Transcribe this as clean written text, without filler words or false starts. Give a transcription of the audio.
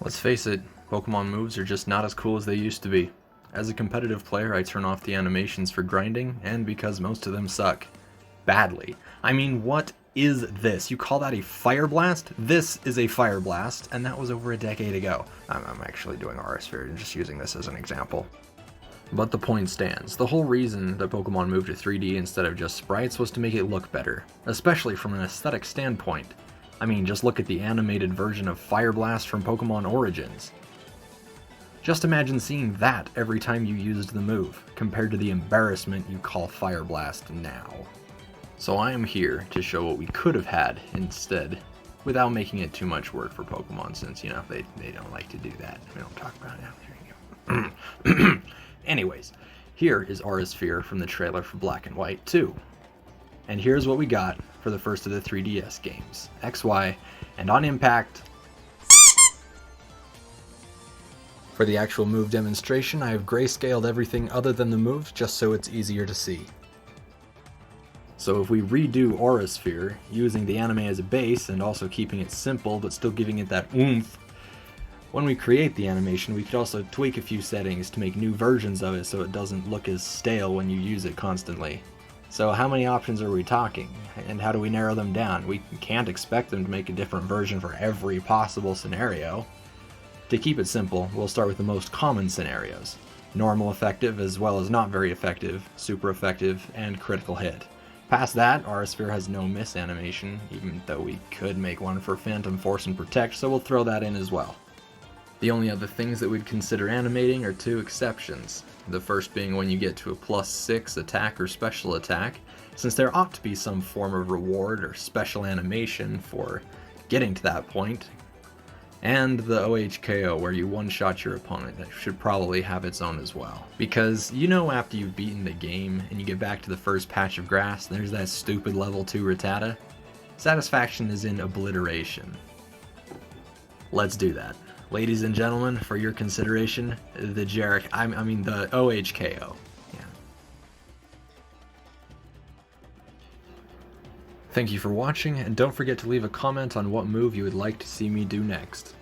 Let's face it, Pokemon moves are just not as cool as they used to be. As a competitive player, I turn off the animations for grinding, and because most of them suck. Badly. I mean, what is this? You call that a Fire Blast? This is a Fire Blast, and that was over a decade ago. I'm actually doing Aura Sphere and just using this as an example. But the point stands. The whole reason that Pokemon moved to 3D instead of just sprites was to make it look better, especially from an aesthetic standpoint. I mean, just look at the animated version of Fire Blast from Pokemon Origins. Just imagine seeing that every time you used the move, compared to the embarrassment you call Fire Blast now. So I am here to show what we could have had instead, without making it too much work for Pokemon, since, you know, they don't like to do that. We don't talk about it. There you go. Anyways, here is Aura Sphere from the trailer for Black and White 2. And here's what we got for the first of the 3DS games, XY, and on impact. For the actual move demonstration, I have grayscaled everything other than the moves just so it's easier to see. So if we redo Aura Sphere, using the anime as a base and also keeping it simple but still giving it that oomph, when we create the animation we could also tweak a few settings to make new versions of it so it doesn't look as stale when you use it constantly. So how many options are we talking, and how do we narrow them down? We can't expect them to make a different version for every possible scenario. To keep it simple, we'll start with the most common scenarios. Normal effective as well as not very effective, super effective, and critical hit. Past that, Aura Sphere has no miss animation, even though we could make one for Phantom Force and Protect, so we'll throw that in as well. The only other things that we'd consider animating are two exceptions. The first being when you get to a +6 attack or special attack, since there ought to be some form of reward or special animation for getting to that point. And the OHKO, where you one-shot your opponent, that should probably have its own as well. Because, you know, after you've beaten the game and you get back to the first patch of grass, there's that stupid level 2 Rattata? Satisfaction is in obliteration. Let's do that. Ladies and gentlemen, for your consideration, the the OHKO. Yeah. Thank you for watching, and don't forget to leave a comment on what move you would like to see me do next.